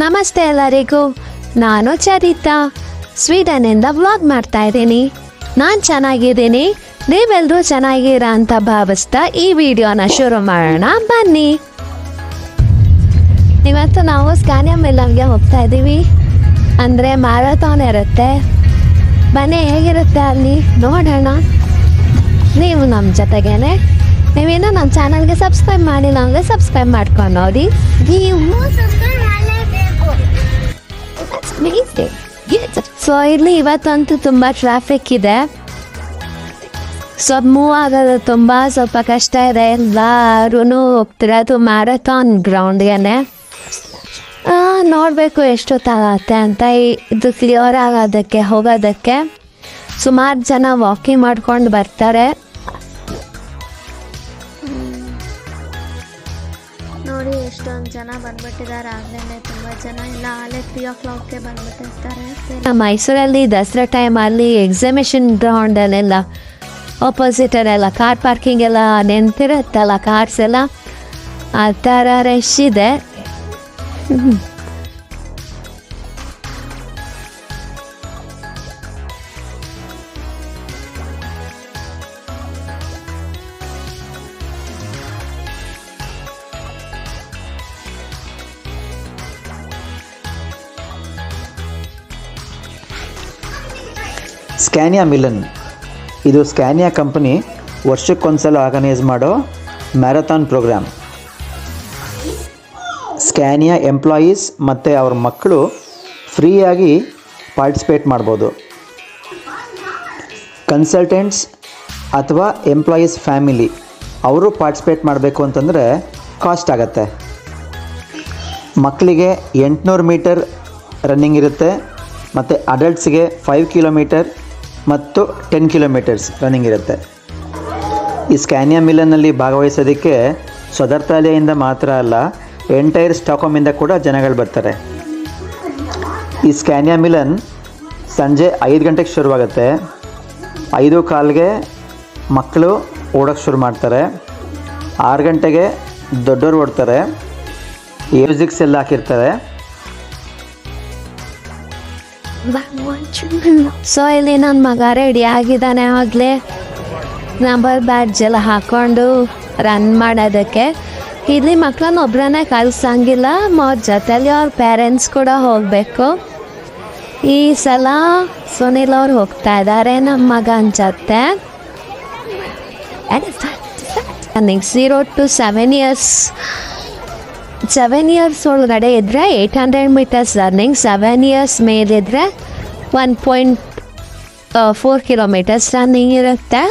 ನಮಸ್ತೆ ಎಲ್ಲರಿಗೂ, ನಾನು ಚರಿತಾ ಸ್ವೀಡನ್ನಿಂದ ವ್ಲಾಗ್ ಮಾಡ್ತಾ ಇದ್ದೀನಿ. ನಾನು ಚೆನ್ನಾಗಿದ್ದೀನಿ, ನೀವೆಲ್ಲರೂ ಚೆನ್ನಾಗಿರ ಅಂತ ಭಾವಿಸ್ತಾ ಈ ವಿಡಿಯೋನ ಶುರು ಮಾಡೋಣ ಬನ್ನಿ. ಇವತ್ತು ನಾವು ಸ್ಕ್ಯಾನಿಯಾ ಮಿಲನ್ಗೆ ಹೋಗ್ತಾ ಇದ್ದೀವಿ. ಅಂದರೆ ಮ್ಯಾರಥಾನ್ ಇರುತ್ತೆ. ಬನ್ನಿ ಹೇಗಿರುತ್ತೆ ಅಲ್ಲಿ ನೋಡೋಣ. ನೀವು ನಮ್ಮ ಜೊತೆಗೇನೆ. ನೀವೇನೋ ನಮ್ಮ ಚಾನಲ್ಗೆ ಸಬ್ಸ್ಕ್ರೈಬ್ ಮಾಡಿಲ್ಲ ಅಂದರೆ ಸಬ್ಸ್ಕ್ರೈಬ್ ಮಾಡ್ಕೊಂಡು ನೋಡಿ. ಸೊ ಇಲ್ಲಿ ಇವತ್ತಂತೂ ತುಂಬ ಟ್ರಾಫಿಕ್ ಇದೆ. ಮೂವ್ ಆಗೋದು ಸ್ವಲ್ಪ ಕಷ್ಟ ಇದೆ. ಎಲ್ಲರೂ ಹೋಗ್ತಿರೋದು ಮ್ಯಾರಥಾನ್ ಗ್ರೌಂಡ್ಗೆ. ನೋಡಬೇಕು ಎಷ್ಟೊತ್ತಾಗತ್ತೆ ಅಂತ. ಇದು ಕ್ಲಿಯರ್ ಆಗೋದಕ್ಕೆ ಹೋಗೋದಕ್ಕೆ ಸುಮಾರು ಜನ ವಾಕಿಂಗ್ ಮಾಡ್ಕೊಂಡು ಬರ್ತಾರೆ. ನೋಡಿ ಎಷ್ಟೊಂದು ಜನ ಬಂದ್ಬಿಟ್ಟಿದ್ದಾರೆ. ಆಗಲೇ ತುಂಬ ಜನ ಇಲ್ಲ, ಆಲೇ 3 o'clockಗೆ ಬಂದ್ಬಿಟ್ಟಿರ್ತಾರೆ. ಮೈಸೂರಲ್ಲಿ ದಸರಾ ಟೈಮಲ್ಲಿ ಎಕ್ಸಿಬಿಷನ್ ಗ್ರೌಂಡಲ್ಲೆಲ್ಲ ಆಪೋಸಿಟಲ್ಲೆಲ್ಲ ಕಾರ್ ಪಾರ್ಕಿಂಗ್ ಎಲ್ಲ ನಿಂತಿರುತ್ತಲ್ಲ, ಕಾರ್ಸ್ ಎಲ್ಲ ಆ ಥರ ರಶ್ ಇದೆ. ಸ್ಕ್ಯಾನಿಯಾ ಮಿಲನ್ ಇದು ಸ್ಕ್ಯಾನಿಯಾ ಕಂಪನಿ ವರ್ಷಕ್ಕೊಂದ್ಸಲ ಆರ್ಗನೈಸ್ ಮಾಡೋ ಮ್ಯಾರಥಾನ್ ಪ್ರೋಗ್ರಾಮ್. ಸ್ಕ್ಯಾನಿಯಾ ಎಂಪ್ಲಾಯೀಸ್ ಮತ್ತು ಅವ್ರ ಮಕ್ಕಳು ಫ್ರೀಯಾಗಿ ಪಾರ್ಟಿಸಿಪೇಟ್ ಮಾಡ್ಬೋದು. ಕನ್ಸಲ್ಟೆಂಟ್ಸ್ ಅಥವಾ ಎಂಪ್ಲಾಯೀಸ್ ಫ್ಯಾಮಿಲಿ ಅವರು ಪಾರ್ಟಿಸಿಪೇಟ್ ಮಾಡಬೇಕು ಅಂತಂದರೆ ಕಾಸ್ಟ್ ಆಗುತ್ತೆ. ಮಕ್ಕಳಿಗೆ 800 ಮೀಟರ್ ರನ್ನಿಂಗ್ ಇರುತ್ತೆ ಮತ್ತು ಅಡಲ್ಟ್ಸ್ಗೆ 5 ಕಿಲೋಮೀಟರ್ ಮತ್ತು 10 ಕಿಲೋಮೀಟರ್ಸ್ ರನ್ನಿಂಗ್ ಇರುತ್ತೆ. ಈ ಸ್ಕ್ಯಾನಿಯಾ ಮಿಲನ್ನಲ್ಲಿ ಭಾಗವಹಿಸೋದಕ್ಕೆ ಸ್ವದರ್ತಾಲೆಯಿಂದ ಮಾತ್ರ ಅಲ್ಲ, ಎಂಟೈರ್ ಸ್ಟಾಕ್ಹೋಮಿಂದ ಕೂಡ ಜನಗಳು ಬರ್ತಾರೆ. ಈ ಸ್ಕ್ಯಾನಿಯಾ ಮಿಲನ್ ಸಂಜೆ 5 ಗಂಟೆಗೆ ಶುರುವಾಗುತ್ತೆ. 5:15ಗೆ ಮಕ್ಕಳು ಓಡೋಕ್ಕೆ ಶುರು ಮಾಡ್ತಾರೆ. 6 ಗಂಟೆಗೆ ದೊಡ್ಡವರು ಓಡ್ತಾರೆ. ಮ್ಯೂಸಿಕ್ಸ್ ಎಲ್ಲ ಹಾಕಿರ್ತಾರೆ. ಸೊ ಇಲ್ಲಿ ನನ್ನ ಮಗ ರೆಡಿ ಆಗಿದ್ದಾನೆ. ಆಗಲೇ ನಂಬರ್ ಬ್ಯಾಡ್ಜ್ ಎಲ್ಲ ಹಾಕ್ಕೊಂಡು ರನ್ ಮಾಡೋದಕ್ಕೆ. ಇಲ್ಲಿ ಮಕ್ಕಳನ್ನ ಒಬ್ಬರನ್ನೇ ಕಳಿಸಂಗಿಲ್ಲ, ಅವ್ರ ಜೊತೆಲಿ ಅವ್ರ ಪೇರೆಂಟ್ಸ್ ಕೂಡ ಹೋಗಬೇಕು. ಈ ಸಲ ಸುನಿಲ್ ಅವ್ರು ಹೋಗ್ತಾ ಇದ್ದಾರೆ ನಮ್ಮ ಮಗನ ಜೊತೆ. 0 to 7 years 7 years ಒಳಗಡೆ ಇದ್ದರೆ 800 ಮೀಟರ್ಸ್ ರನ್ನಿಂಗ್, 7 years ಮೇಲಿದ್ರೆ 1.4 ಕಿಲೋಮೀಟರ್ಸ್ ರನ್ನಿಂಗ್ ಇರುತ್ತೆ.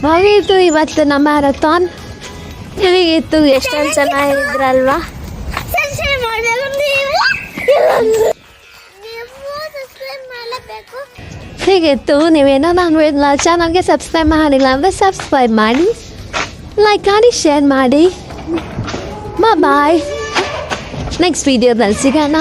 ಹಾಗಿತ್ತು ಇವತ್ತು ನಮ್ಮ ಮ್ಯಾರಥಾನ್. ಹೇಗಿತ್ತು? ಎಷ್ಟೊಂದು ಚೆನ್ನಾಗಿದ್ರಲ್ವಾ? ಹೇಗಿತ್ತು? ನೀವೇನೋ ನನ್ನ ಚಾನಲ್ಗೆ ಸಬ್ಸ್ಕ್ರೈಬ್ ಮಾಡಿಲ್ಲ ಅಂದರೆ ಸಬ್ಸ್ಕ್ರೈಬ್ ಮಾಡಿ, ಲೈಕ್ ಮಾಡಿ, ಶೇರ್ ಮಾಡಿ. ಬಾಯ್. ನೆಕ್ಸ್ಟ್ ವೀಡಿಯೋದಲ್ಲಿ ಸಿಗೋಣ.